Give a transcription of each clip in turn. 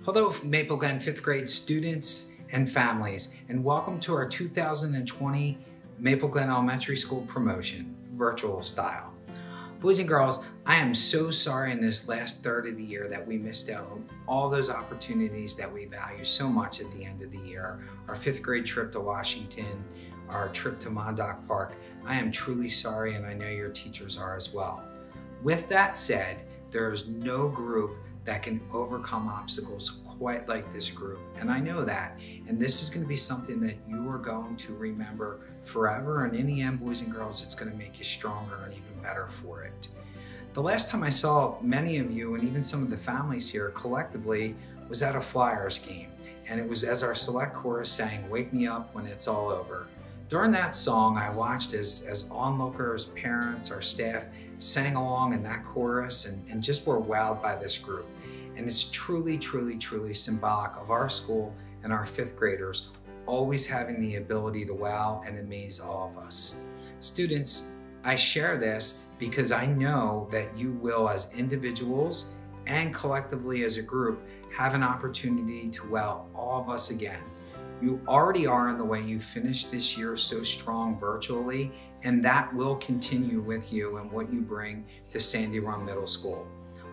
Hello, Maple Glen 5th grade students and families, and welcome to our 2020 Maple Glen Elementary School promotion, virtual style. Boys and girls, I am so sorry in this last third of the year that we missed out on all those opportunities that we value so much at the end of the year. Our 5th grade trip to Washington, our trip to Montauk Park. I am truly sorry, and I know your teachers are as well. With that said, there is no group that can overcome obstacles quite like this group, and I know that. And this is going to be something that you are going to remember forever, and in the end, boys and girls, it's going to make you stronger and even better for it. The last time I saw many of you, and even some of the families here collectively, was at a Flyers game, and it was as our select chorus sang, "Wake Me Up When It's All Over." During that song, I watched as onlookers, parents, our staff sang along in that chorus and just were wowed by this group. And it's truly, truly, truly symbolic of our school and our 5th graders always having the ability to wow and amaze all of us. Students, I share this because I know that you will, as individuals and collectively as a group, have an opportunity to wow all of us again. You already are in the way you finished this year so strong virtually, and that will continue with you and what you bring to Sandy Run Middle School.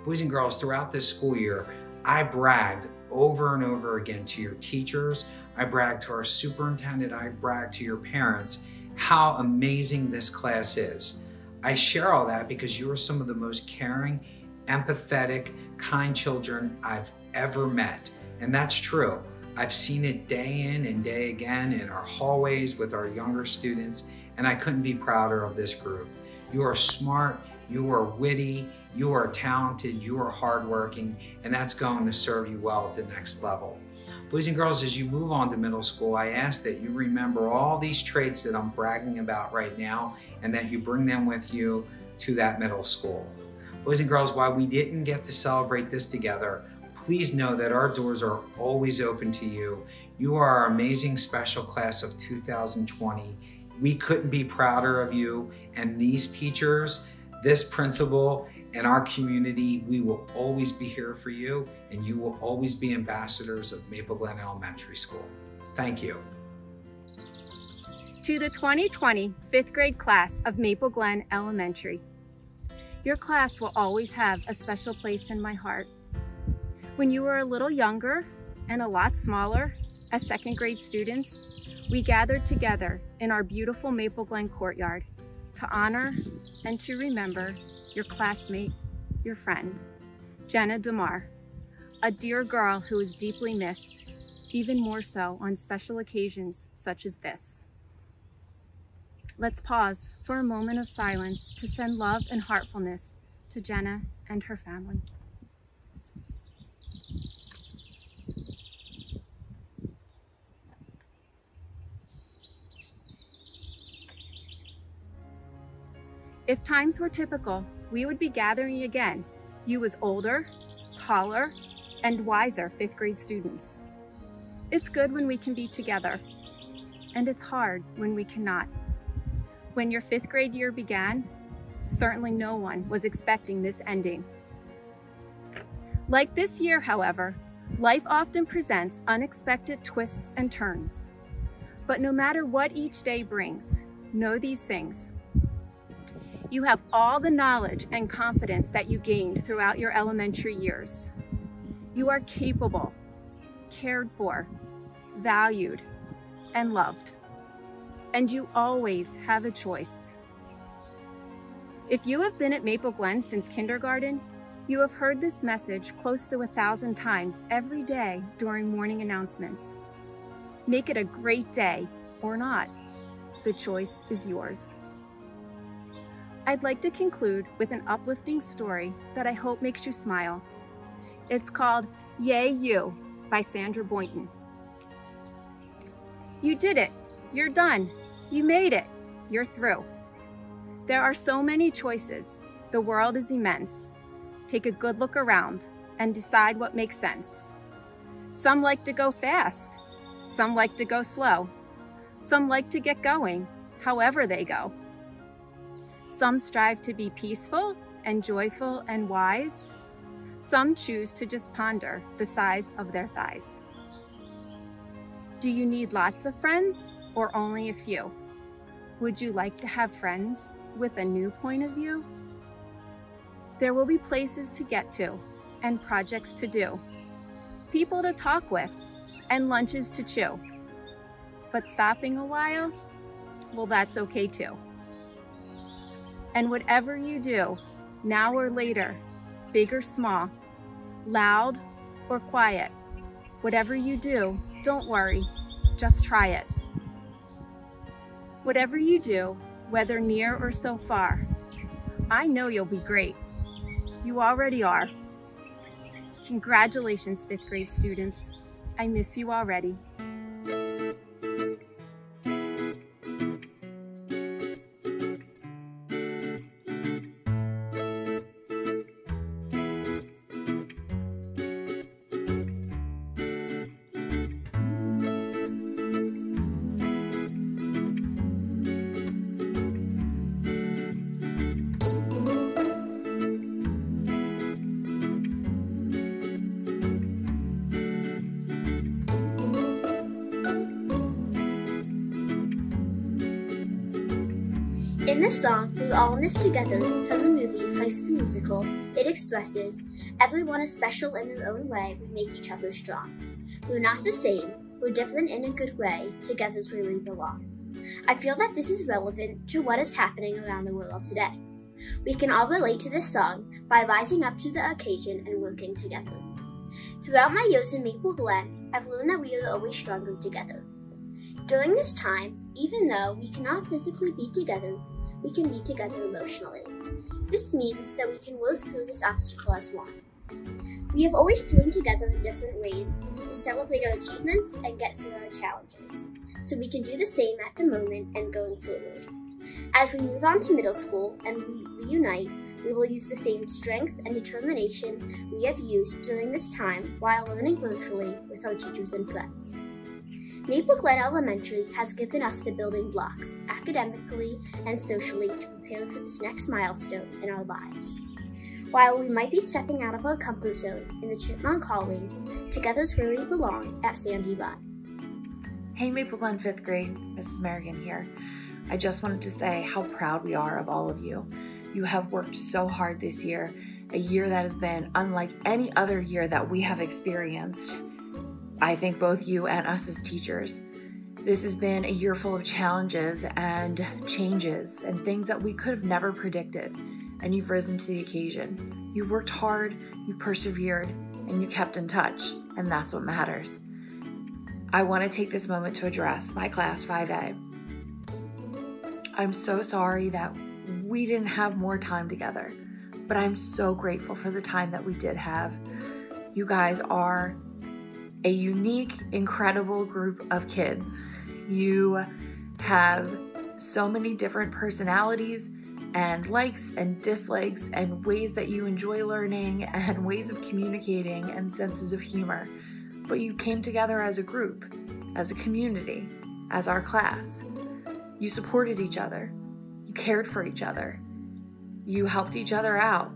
Boys and girls, throughout this school year, I bragged over and over again to your teachers, I bragged to our superintendent, I bragged to your parents how amazing this class is. I share all that because you are some of the most caring, empathetic, kind children I've ever met, and that's true. I've seen it day in and day again in our hallways with our younger students, and I couldn't be prouder of this group. You are smart, you are witty, you are talented, you are hardworking, and that's going to serve you well at the next level. Boys and girls, as you move on to middle school, I ask that you remember all these traits that I'm bragging about right now and that you bring them with you to that middle school. Boys and girls, while we didn't get to celebrate this together, please know that our doors are always open to you. You are our amazing special class of 2020. We couldn't be prouder of you, and these teachers, this principal, and our community, we will always be here for you, and you will always be ambassadors of Maple Glen Elementary School. Thank you. To the 2020 5th grade class of Maple Glen Elementary, your class will always have a special place in my heart. When you were a little younger and a lot smaller, as 2nd grade students, we gathered together in our beautiful Maple Glen courtyard to honor and to remember your classmate, your friend, Jenna DeMar, a dear girl who is deeply missed, even more so on special occasions such as this. Let's pause for a moment of silence to send love and heartfulness to Jenna and her family. If times were typical, we would be gathering again, you as older, taller, and wiser 5th grade students. It's good when we can be together, and it's hard when we cannot. When your 5th grade year began, certainly no one was expecting this ending. Like this year, however, life often presents unexpected twists and turns. But no matter what each day brings, know these things. You have all the knowledge and confidence that you gained throughout your elementary years. You are capable, cared for, valued, and loved. And you always have a choice. If you have been at Maple Glen since kindergarten, you have heard this message close to 1,000 times every day during morning announcements. Make it a great day or not. The choice is yours. I'd like to conclude with an uplifting story that I hope makes you smile. It's called Yay You by Sandra Boynton. You did it. You're done. You made it. You're through. There are so many choices. The world is immense. Take a good look around and decide what makes sense. Some like to go fast. Some like to go slow. Some like to get going, however they go. Some strive to be peaceful and joyful and wise. Some choose to just ponder the size of their thighs. Do you need lots of friends or only a few? Would you like to have friends with a new point of view? There will be places to get to and projects to do, people to talk with and lunches to chew. But stopping a while, well, that's okay too. And whatever you do, now or later, big or small, loud or quiet, whatever you do, don't worry, just try it. Whatever you do, whether near or so far, I know you'll be great. You already are. Congratulations, 5th grade students. I miss you already. In this song, We're All in This Together, from the movie High School Musical, it expresses, everyone is special in their own way, we make each other strong. We're not the same, we're different in a good way, together's where we belong. I feel that this is relevant to what is happening around the world today. We can all relate to this song by rising up to the occasion and working together. Throughout my years in Maple Glen, I've learned that we are always stronger together. During this time, even though we cannot physically be together, we can be together emotionally. This means that we can work through this obstacle as one. We have always joined together in different ways to celebrate our achievements and get through our challenges, so we can do the same at the moment and going forward. As we move on to middle school and we reunite, we will use the same strength and determination we have used during this time while learning virtually with our teachers and friends. Maple Glen Elementary has given us the building blocks, academically and socially, to prepare for this next milestone in our lives. While we might be stepping out of our comfort zone in the chipmunk hallways, together's where we belong at Sandy Run. Hey Maple Glen 5th grade, Mrs. Merrigan here. I just wanted to say how proud we are of all of you. You have worked so hard this year, a year that has been unlike any other year that we have experienced. I think both you and us as teachers. This has been a year full of challenges and changes and things that we could have never predicted, and you've risen to the occasion. You've worked hard, you've persevered, and you kept in touch, and that's what matters. I want to take this moment to address my class 5A. I'm so sorry that we didn't have more time together, but I'm so grateful for the time that we did have. You guys are a unique, incredible group of kids. You have so many different personalities and likes and dislikes and ways that you enjoy learning and ways of communicating and senses of humor. But you came together as a group, as a community, as our class. You supported each other. You cared for each other. You helped each other out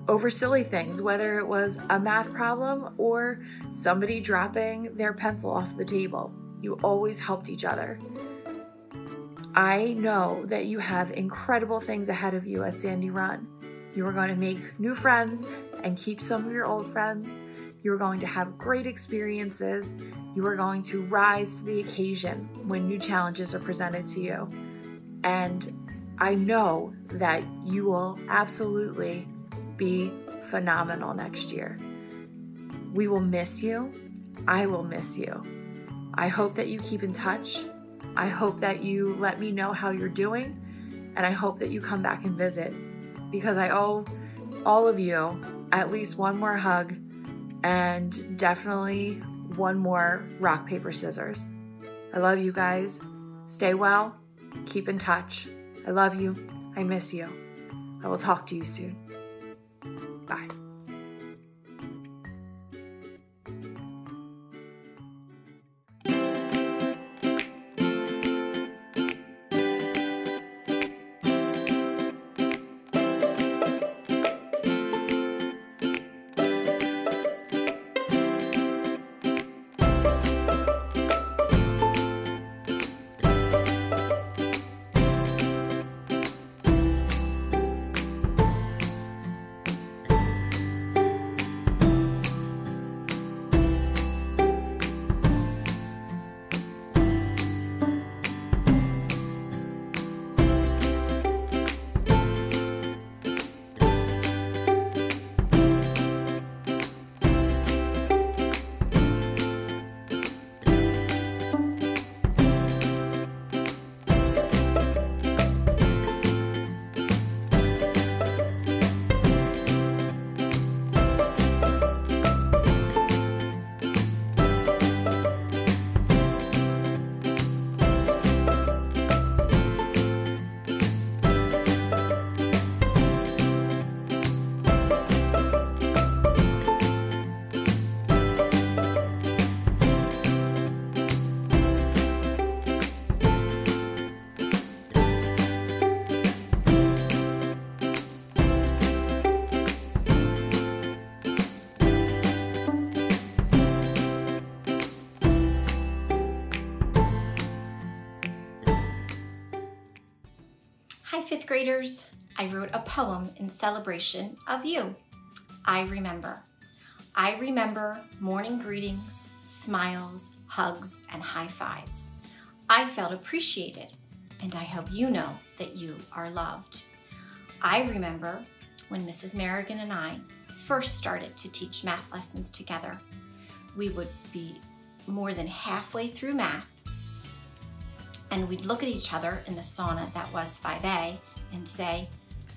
over silly things, whether it was a math problem or somebody dropping their pencil off the table. You always helped each other. I know that you have incredible things ahead of you at Sandy Run. You are going to make new friends and keep some of your old friends. You are going to have great experiences. You are going to rise to the occasion when new challenges are presented to you. And I know that you will absolutely be phenomenal next year. We will miss you. I will miss you. I hope that you keep in touch. I hope that you let me know how you're doing, and I hope that you come back and visit, because I owe all of you at least one more hug and definitely one more rock, paper, scissors. I love you guys. Stay well. Keep in touch. I love you. I miss you. I will talk to you soon. Bye. Hi, fifth graders. I wrote a poem in celebration of you. I remember. I remember morning greetings, smiles, hugs, and high fives. I felt appreciated, and I hope you know that you are loved. I remember when Mrs. Merrigan and I first started to teach math lessons together. We would be more than halfway through math, and we'd look at each other in the sauna that was 5A and say,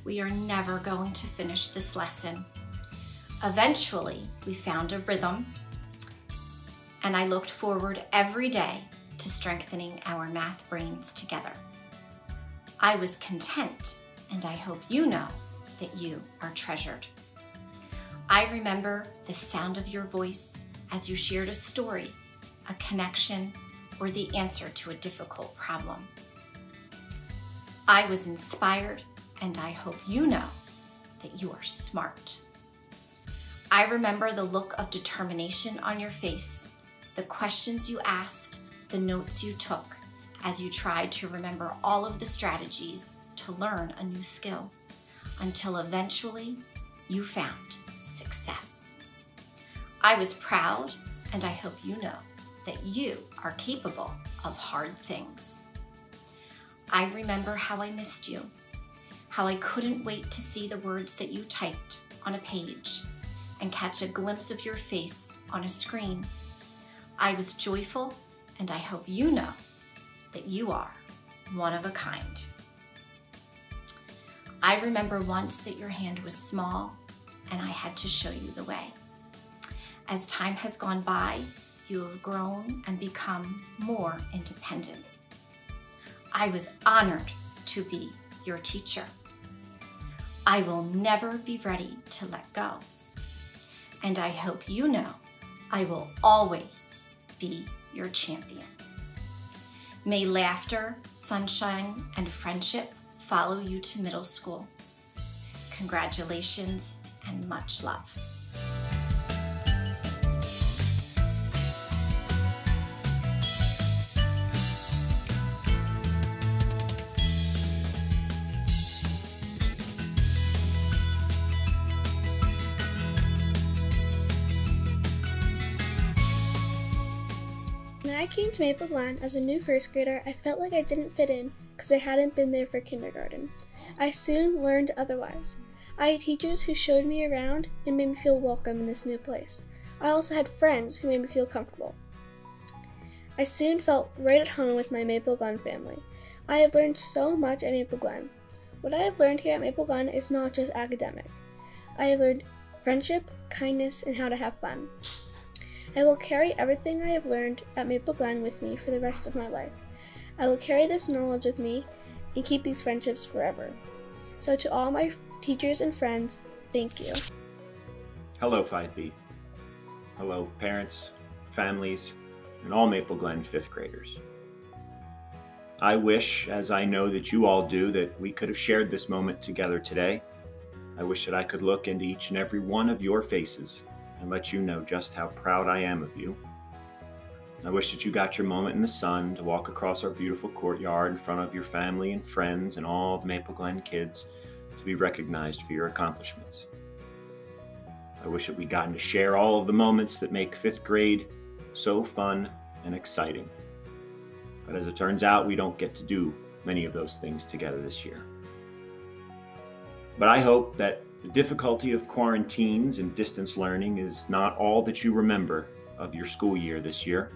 "We are never going to finish this lesson." Eventually, we found a rhythm, and I looked forward every day to strengthening our math brains together. I was content, and I hope you know that you are treasured. I remember the sound of your voice as you shared a story, a connection, or the answer to a difficult problem. I was inspired, and I hope you know that you are smart. I remember the look of determination on your face, the questions you asked, the notes you took as you tried to remember all of the strategies to learn a new skill, until eventually you found success. I was proud, and I hope you know that you are capable of hard things. I remember how I missed you, how I couldn't wait to see the words that you typed on a page and catch a glimpse of your face on a screen. I was joyful, and I hope you know that you are one of a kind. I remember once that your hand was small, and I had to show you the way. As time has gone by, you have grown and become more independent. I was honored to be your teacher. I will never be ready to let go. And I hope you know I will always be your champion. May laughter, sunshine, and friendship follow you to middle school. Congratulations and much love. When I came to Maple Glen as a new first grader, I felt like I didn't fit in because I hadn't been there for kindergarten. I soon learned otherwise. I had teachers who showed me around and made me feel welcome in this new place. I also had friends who made me feel comfortable. I soon felt right at home with my Maple Glen family. I have learned so much at Maple Glen. What I have learned here at Maple Glen is not just academic. I have learned friendship, kindness, and how to have fun. I will carry everything I have learned at Maple Glen with me for the rest of my life. I will carry this knowledge with me and keep these friendships forever. So to all my teachers and friends, thank you. Hello 5B. Hello parents, families, and all Maple Glen 5th graders. I wish, as I know that you all do, that we could have shared this moment together today. I wish that I could look into each and every one of your faces and let you know just how proud I am of you. I wish that you got your moment in the sun to walk across our beautiful courtyard in front of your family and friends and all the Maple Glen kids to be recognized for your accomplishments. I wish that we'd gotten to share all of the moments that make 5th grade so fun and exciting. But as it turns out, we don't get to do many of those things together this year. But I hope that the difficulty of quarantines and distance learning is not all that you remember of your school year this year,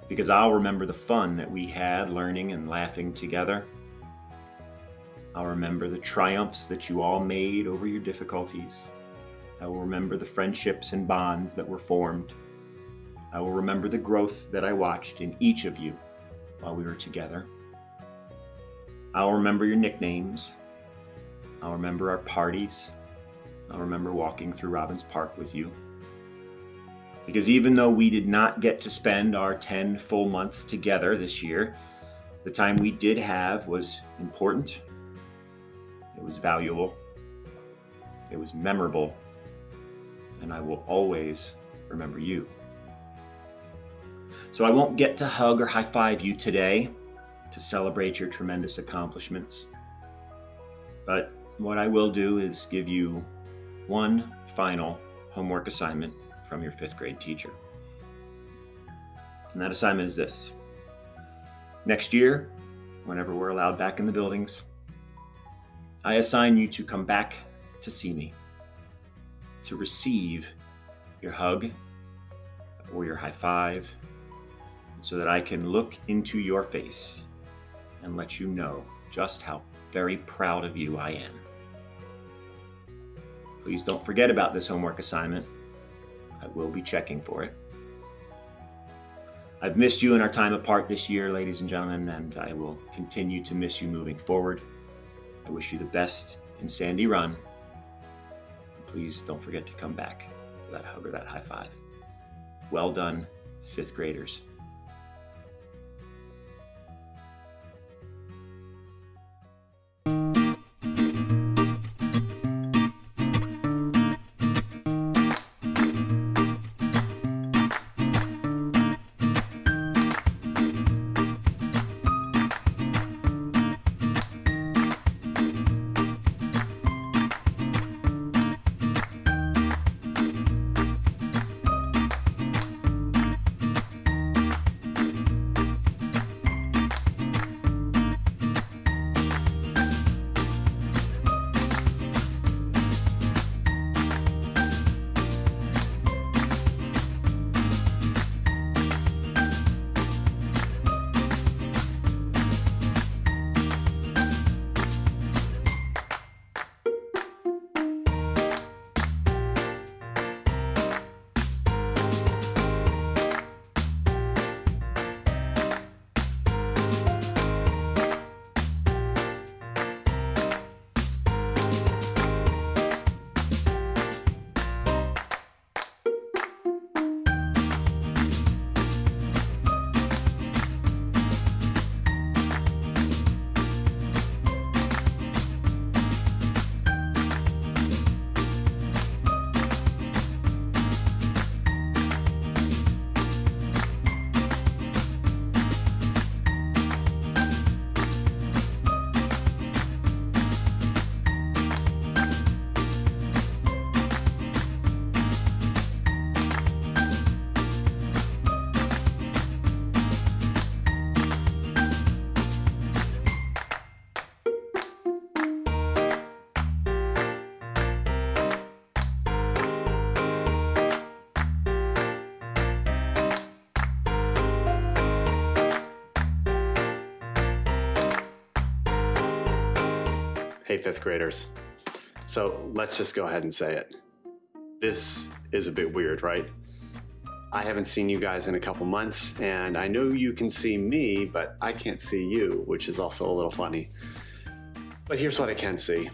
because I'll remember the fun that we had learning and laughing together. I'll remember the triumphs that you all made over your difficulties. I will remember the friendships and bonds that were formed. I will remember the growth that I watched in each of you while we were together. I'll remember your nicknames. I'll remember our parties. I'll remember walking through Robbins Park with you. Because even though we did not get to spend our 10 full months together this year, the time we did have was important. It was valuable. It was memorable. And I will always remember you. So I won't get to hug or high five you today, to celebrate your tremendous accomplishments. But what I will do is give you one final homework assignment from your 5th grade teacher. And that assignment is this. Next year, whenever we're allowed back in the buildings, I assign you to come back to see me, to receive your hug or your high five, so that I can look into your face and let you know just how very proud of you I am. Please don't forget about this homework assignment. I will be checking for it. I've missed you in our time apart this year, ladies and gentlemen, and I will continue to miss you moving forward. I wish you the best in Sandy Run. Please don't forget to come back for that hug or that high five. Well done, 5th graders. Hey, 5th graders. So let's just go ahead and say it. This is a bit weird, right? I haven't seen you guys in a couple months, and I know you can see me, but I can't see you, which is also a little funny. But here's what I can see.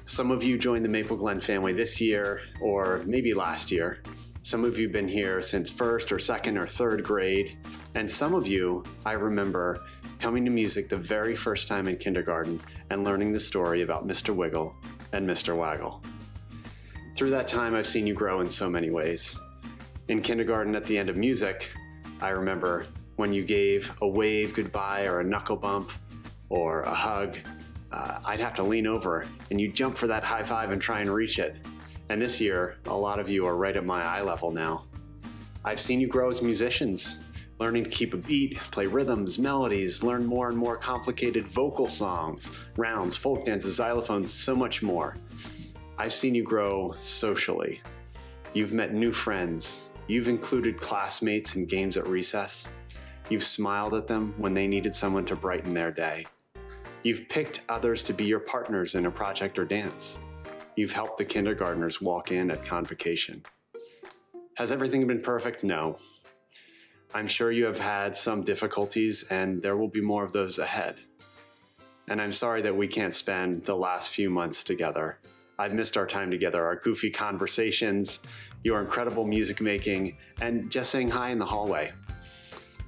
Some of you joined the Maple Glen family this year, or maybe last year. Some of you have been here since 1st or 2nd or 3rd grade. And some of you, I remember coming to music the very first time in kindergarten and learning the story about Mr. Wiggle and Mr. Waggle. Through that time, I've seen you grow in so many ways. In kindergarten at the end of music, I remember when you gave a wave goodbye or a knuckle bump or a hug, I'd have to lean over and you'd jump for that high five and try and reach it. And this year, a lot of you are right at my eye level now. I've seen you grow as musicians, learning to keep a beat, play rhythms, melodies, learn more and more complicated vocal songs, rounds, folk dances, xylophones, so much more. I've seen you grow socially. You've met new friends. You've included classmates in games at recess. You've smiled at them when they needed someone to brighten their day. You've picked others to be your partners in a project or dance. You've helped the kindergartners walk in at convocation. Has everything been perfect? No. I'm sure you have had some difficulties, and there will be more of those ahead. And I'm sorry that we can't spend the last few months together. I've missed our time together, our goofy conversations, your incredible music making, and just saying hi in the hallway.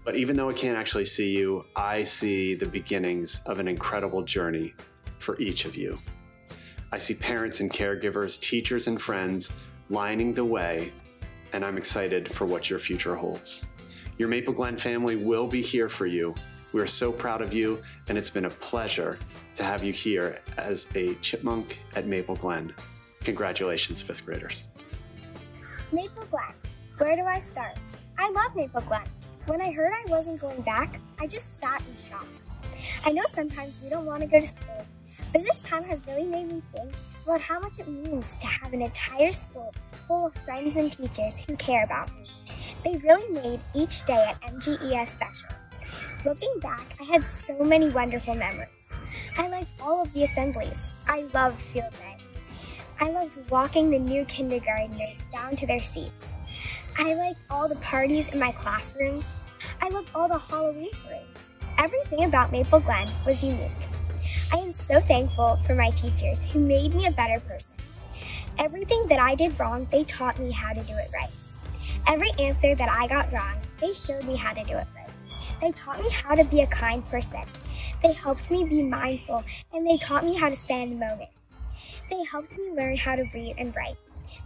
But even though I can't actually see you, I see the beginnings of an incredible journey for each of you. I see parents and caregivers, teachers and friends lining the way, and I'm excited for what your future holds. Your Maple Glen family will be here for you We're so proud of you, and it's been a pleasure to have you here as a chipmunk at Maple Glen. Congratulations, 5th graders. Maple Glen. Where do I start? I love Maple Glen. When I heard I wasn't going back, I just sat in shock. I know sometimes we don't want to go to school, but this time has really made me think about how much it means to have an entire school full of friends and teachers who care about me. They really made each day at MGES special. Looking back, I had so many wonderful memories. I liked all of the assemblies. I loved field day. I loved walking the new kindergartners down to their seats. I liked all the parties in my classrooms. I loved all the Halloween parades. Everything about Maple Glen was unique. I am so thankful for my teachers who made me a better person. Everything that I did wrong, they taught me how to do it right. Every answer that I got wrong, they showed me how to do it right. They taught me how to be a kind person. They helped me be mindful, and they taught me how to stay in the moment. They helped me learn how to read and write.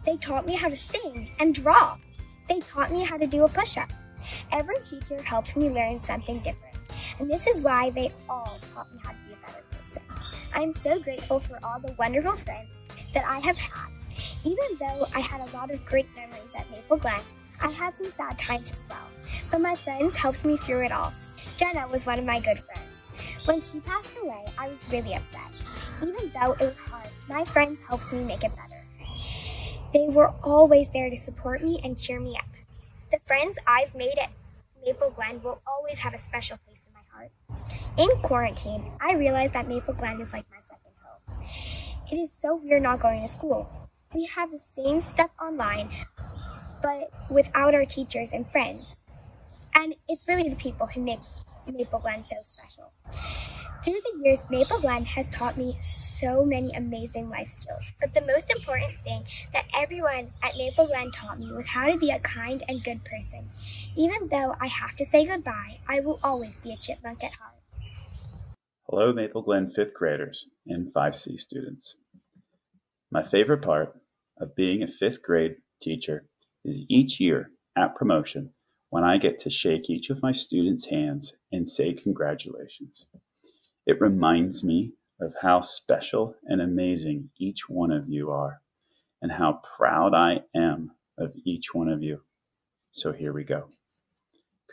They taught me how to sing and draw. They taught me how to do a push-up. Every teacher helped me learn something different, and this is why they all taught me how to be a better person. I'm so grateful for all the wonderful friends that I have had. Even though I had a lot of great memories at Maple Glen, I had some sad times as well, but my friends helped me through it all. Jenna was one of my good friends. When she passed away, I was really upset. Even though it was hard, my friends helped me make it better. They were always there to support me and cheer me up. The friends I've made at Maple Glen will always have a special place in my heart. In quarantine, I realized that Maple Glen is like my second home. It is so weird not going to school. We have the same stuff online, but without our teachers and friends. And it's really the people who make Maple Glen so special. Through the years, Maple Glen has taught me so many amazing life skills. But the most important thing that everyone at Maple Glen taught me was how to be a kind and good person. Even though I have to say goodbye, I will always be a chipmunk at heart. Hello, Maple Glen 5th graders and 5C students. My favorite part of being a 5th grade teacher is each year at promotion when I get to shake each of my students' hands and say congratulations. It reminds me of how special and amazing each one of you are and how proud I am of each one of you. So here we go.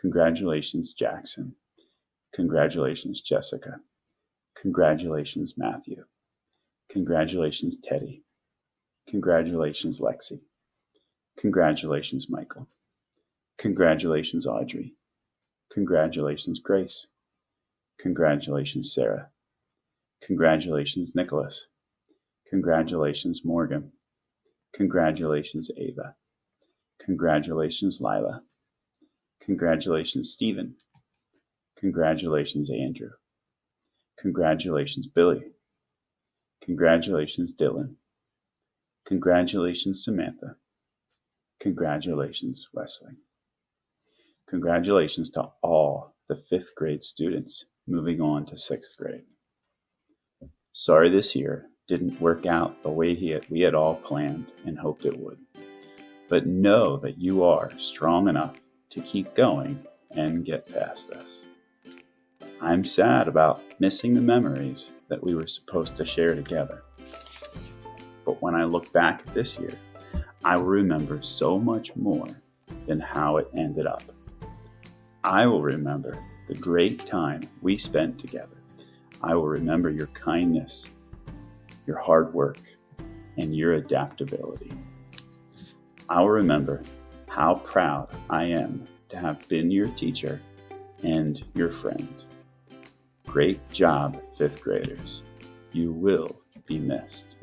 Congratulations, Jackson. Congratulations, Jessica. Congratulations, Matthew. Congratulations, Teddy. Congratulations, Lexi. Congratulations, Michael. Congratulations, Audrey. Congratulations, Grace. Congratulations, Sarah. Congratulations, Nicholas. Congratulations, Morgan. Congratulations, Ava. Congratulations, Lila. Congratulations, Stephen. Congratulations, Andrew. Congratulations, Billy. Congratulations, Dylan. Congratulations, Samantha. Congratulations, Wesley. Congratulations to all the 5th grade students moving on to 6th grade. Sorry this year didn't work out the way we had all planned and hoped it would. But know that you are strong enough to keep going and get past this. I'm sad about missing the memories that we were supposed to share together. But when I look back at this year, I will remember so much more than how it ended up. I will remember the great time we spent together. I will remember your kindness, your hard work, and your adaptability. I will remember how proud I am to have been your teacher and your friend. Great job, 5th graders. You will be missed.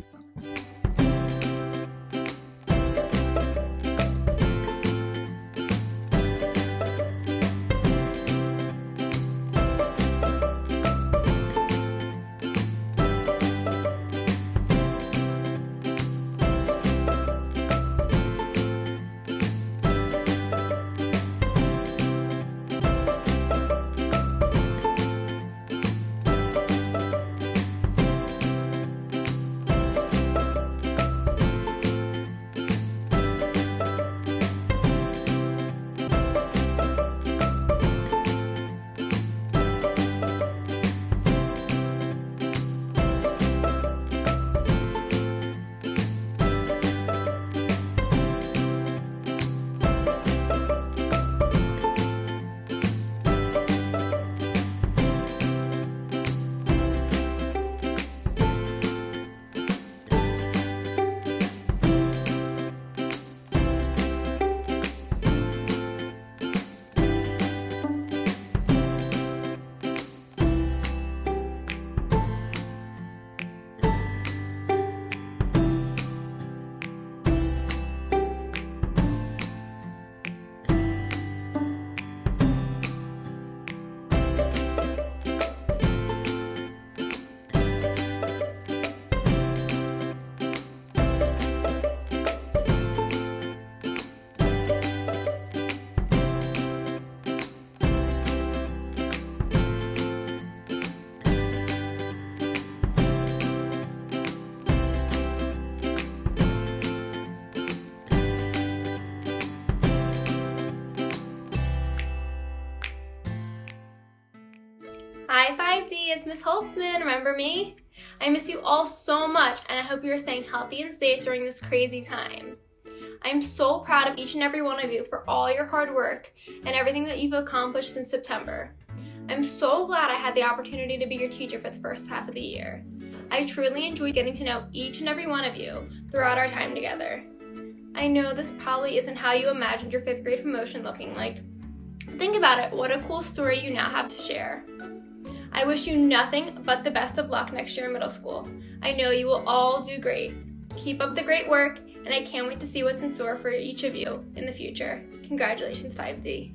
it's Miss Holtzman. Remember me? I miss you all so much, and I hope you are staying healthy and safe during this crazy time. I am so proud of each and every one of you for all your hard work and everything that you've accomplished since September. I'm so glad I had the opportunity to be your teacher for the first half of the year. I truly enjoyed getting to know each and every one of you throughout our time together. I know this probably isn't how you imagined your 5th grade promotion looking like. Think about it, what a cool story you now have to share. I wish you nothing but the best of luck next year in middle school. I know you will all do great. Keep up the great work, and I can't wait to see what's in store for each of you in the future. Congratulations, 5D.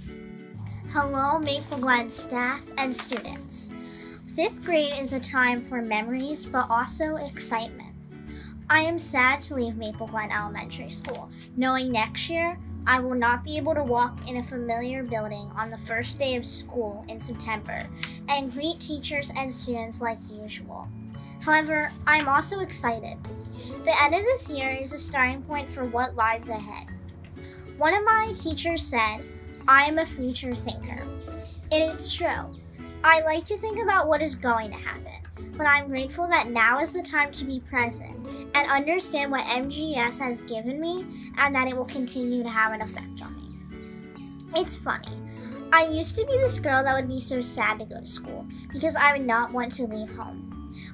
Hello, Maple Glen staff and students. 5th grade is a time for memories, but also excitement. I am sad to leave Maple Glen Elementary School, knowing next year I will not be able to walk in a familiar building on the first day of school in September and greet teachers and students like usual. However, I am also excited. The end of this year is a starting point for what lies ahead. One of my teachers said, "I am a future thinker." It is true. I like to think about what is going to happen, but I'm grateful that now is the time to be present and understand what MGES has given me and that it will continue to have an effect on me. It's funny. I used to be this girl that would be so sad to go to school because I would not want to leave home.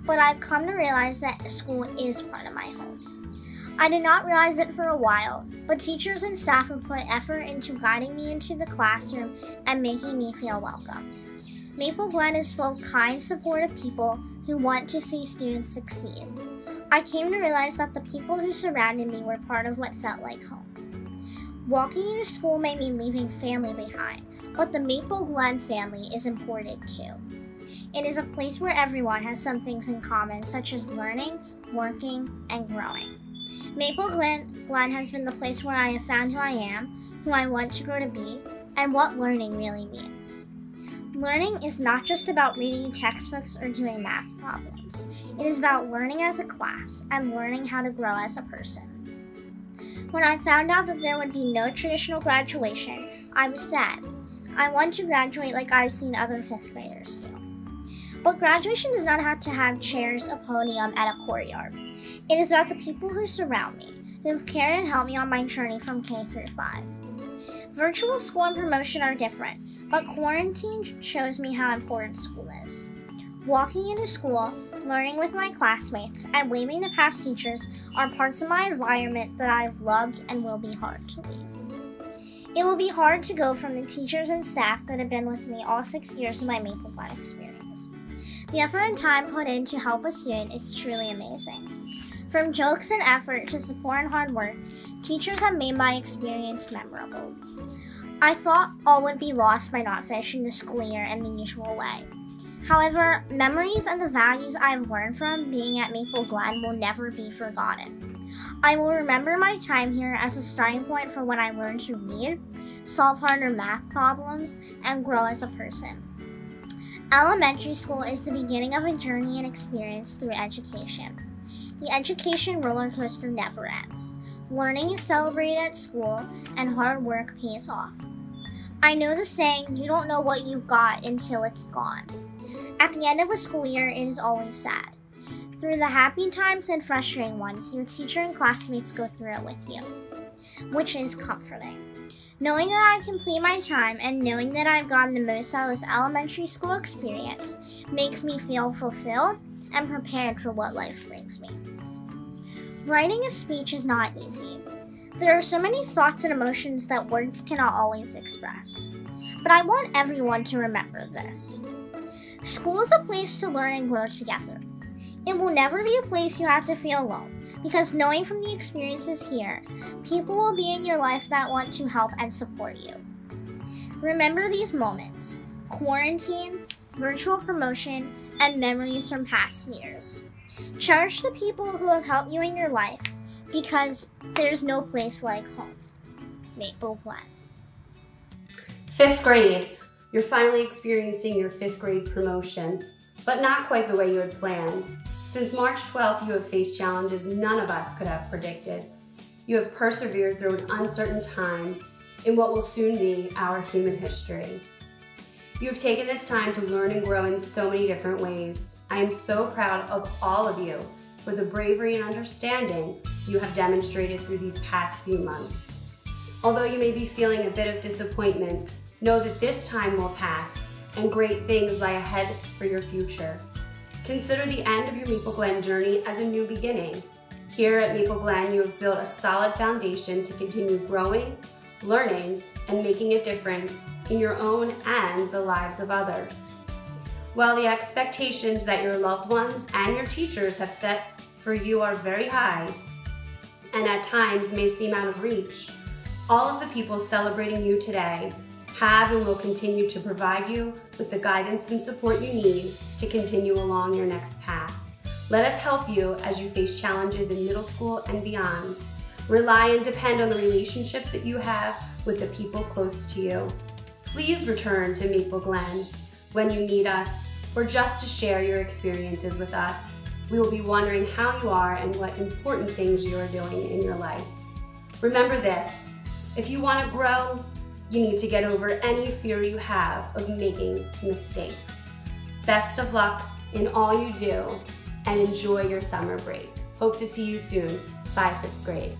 But I've come to realize that school is part of my home. I did not realize it for a while, but teachers and staff have put effort into guiding me into the classroom and making me feel welcome. Maple Glen is full of kind, supportive people who want to see students succeed. I came to realize that the people who surrounded me were part of what felt like home. Walking into school may mean leaving family behind, but the Maple Glen family is important too. It is a place where everyone has some things in common, such as learning, working, and growing. Maple Glen has been the place where I have found who I am, who I want to grow to be, and what learning really means. Learning is not just about reading textbooks or doing math problems. It is about learning as a class and learning how to grow as a person. When I found out that there would be no traditional graduation, I was sad. I want to graduate like I've seen other 5th graders do. But graduation does not have to have chairs, a podium, and a courtyard. It is about the people who surround me, who have cared and helped me on my journey from K through 5. Virtual school and promotion are different, but quarantine shows me how important school is. Walking into school, learning with my classmates, and waving to past teachers are parts of my environment that I've loved and will be hard to leave. It will be hard to go from the teachers and staff that have been with me all 6 years of my Maple Glen experience. The effort and time put in to help a student is truly amazing. From jokes and effort to support and hard work, teachers have made my experience memorable. I thought all would be lost by not finishing the school year in the usual way. However, memories and the values I've learned from being at Maple Glen will never be forgotten. I will remember my time here as a starting point for when I learned to read, solve harder math problems, and grow as a person. Elementary school is the beginning of a journey and experience through education. The education roller coaster never ends. Learning is celebrated at school, and hard work pays off. I know the saying, you don't know what you've got until it's gone. At the end of a school year, it is always sad. Through the happy times and frustrating ones, your teacher and classmates go through it with you, which is comforting. Knowing that I complete my time and knowing that I've gotten the most out of this elementary school experience makes me feel fulfilled and prepared for what life brings me. Writing a speech is not easy. There are so many thoughts and emotions that words cannot always express. But I want everyone to remember this. School is a place to learn and grow together. It will never be a place you have to feel alone, because knowing from the experiences here, people will be in your life that want to help and support you. Remember these moments: quarantine, virtual promotion, and memories from past years. Cherish the people who have helped you in your life, because there's no place like home. Maple Glen. 5th grade. You're finally experiencing your 5th grade promotion, but not quite the way you had planned. Since March 12th, you have faced challenges none of us could have predicted. You have persevered through an uncertain time in what will soon be our human history. You have taken this time to learn and grow in so many different ways. I am so proud of all of you for the bravery and understanding you have demonstrated through these past few months. Although you may be feeling a bit of disappointment, know that this time will pass and great things lie ahead for your future. Consider the end of your Maple Glen journey as a new beginning. Here at Maple Glen, you have built a solid foundation to continue growing, learning, and making a difference in your own and the lives of others. While the expectations that your loved ones and your teachers have set for you are very high and at times may seem out of reach, all of the people celebrating you today have and will continue to provide you with the guidance and support you need to continue along your next path. Let us help you as you face challenges in middle school and beyond. Rely and depend on the relationships that you have with the people close to you. Please return to Maple Glen when you need us or just to share your experiences with us. We will be wondering how you are and what important things you are doing in your life. Remember this, if you want to grow, you need to get over any fear you have of making mistakes. Best of luck in all you do and enjoy your summer break. Hope to see you soon. Bye, 5th grade.